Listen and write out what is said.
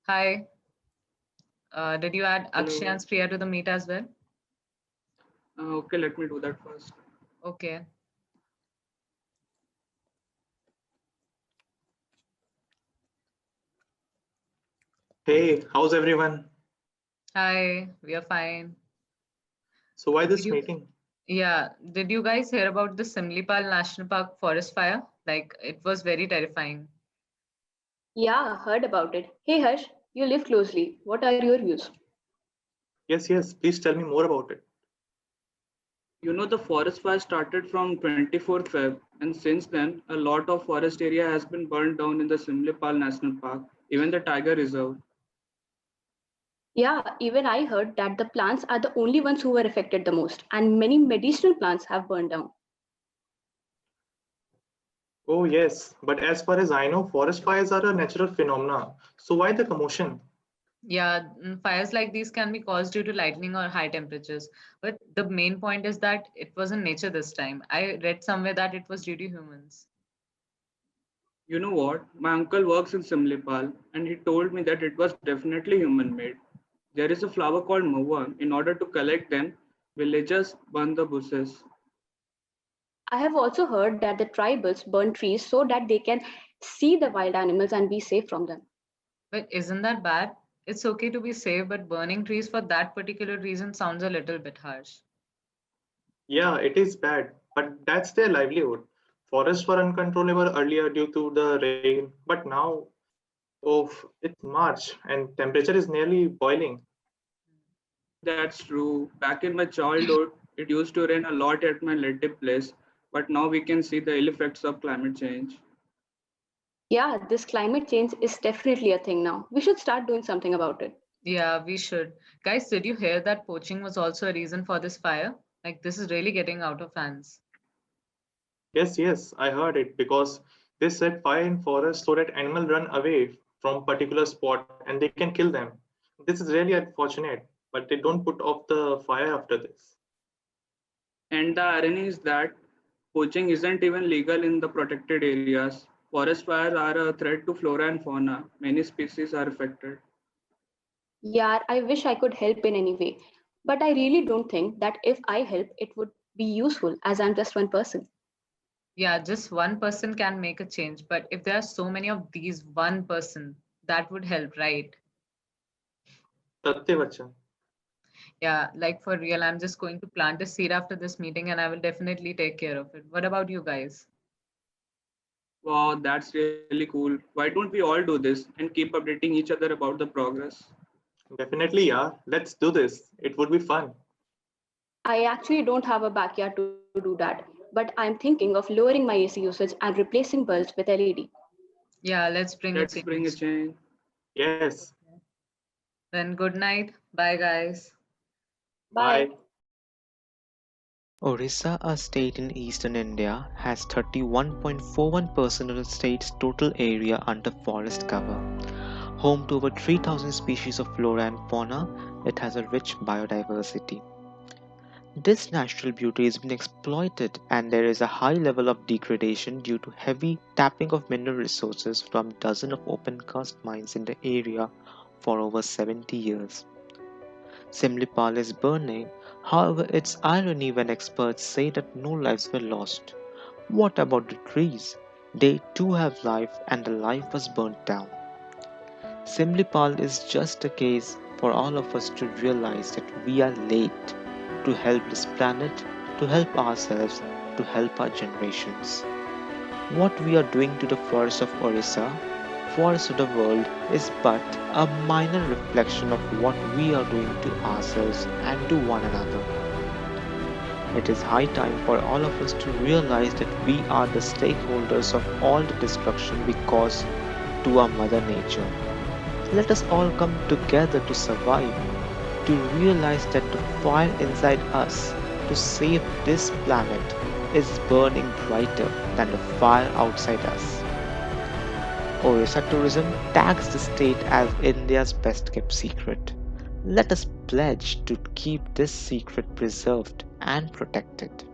Hi. Did you add Akshay Hello. and Priya to the meet as well? Okay, let me do that first. Okay. Hey, how's everyone? Hi. We are fine. So why Did this you? meeting? Yeah. Did you guys hear about the Simlipal National Park forest fire? Like, it was very terrifying. Yeah, heard about it. Hey Harsh, you live closely. What are your views? Yes, please tell me more about it. You know, the forest fire started from 24th Feb, and since then, a lot of forest area has been burned down in the Simlipal National Park, even the Tiger Reserve. Yeah, even I heard that the plants are the only ones who were affected the most, and many medicinal plants have burned down. Oh yes, but as far as I know, forest fires are a natural phenomena. So why the commotion? Yeah, fires like these can be caused due to lightning or high temperatures. But the main point is that it wasn't nature this time. I read somewhere that it was due to humans. You know what? My uncle works in Simlipal, and he told me that it was definitely human made. There is a flower called Mawa. In order to collect them, villagers burn the bushes. I have also heard that the tribals burn trees so that they can see the wild animals and be safe from them. But isn't that bad? It's okay to be safe, but burning trees for that particular reason sounds a little bit harsh. Yeah, it is bad, but that's their livelihood. Forests were uncontrollable earlier due to the rain, but now, oh, it's March and temperature is nearly boiling. That's true. Back in my childhood, it used to rain a lot at my native place, but now we can see the ill effects of climate change. Yeah, this climate change is definitely a thing now. We should start doing something about it. Yeah, we should. Guys, did you hear that poaching was also a reason for this fire? Like, this is really getting out of hands. Yes, I heard it because they set fire in forests so that animals run away from particular spot and they can kill them. This is really unfortunate, but they don't put off the fire after this. And the irony is that poaching isn't even legal in the protected areas. Forest fires are a threat to flora and fauna. Many species are affected. Yeah, I wish I could help in any way, but I really don't think that if I help, it would be useful as I'm just one person. Yeah, just one person can make a change, but if there are so many of these one person, that would help, right? Satya Bachchan. Yeah, like for real, I'm just going to plant a seed after this meeting and I will definitely take care of it. What about you guys? Wow, that's really cool. Why don't we all do this and keep updating each other about the progress? Definitely, yeah. Let's do this. It would be fun. I actually don't have a backyard to do that, but I'm thinking of lowering my AC usage and replacing bulbs with LED. Yeah, let's bring a Let's bring a change. change. Yes. Then good night. Bye, guys. Bye. Bye. Orissa, a state in eastern India, has 31.41% of the state's total area under forest cover. Home to over 3,000 species of flora and fauna, it has a rich biodiversity. This natural beauty has been exploited, and there is a high level of degradation due to heavy tapping of mineral resources from dozens of open cast mines in the area for over 70 years. Simlipal is burning, however, it's irony when experts say that no lives were lost. What about the trees? They too have life, and the life was burnt down. Simlipal is just a case for all of us to realize that we are late to help this planet, to help ourselves, to help our generations. What we are doing to the forests of Orissa, forests of the world, is but a minor reflection of what we are doing to ourselves and to one another. It is high time for all of us to realize that we are the stakeholders of all the destruction we cause to our Mother Nature. Let us all come together to survive, to realize that the fire inside us to save this planet is burning brighter than the fire outside us. Orissa Tourism tags the state as India's best kept secret. Let us pledge to keep this secret preserved and protected.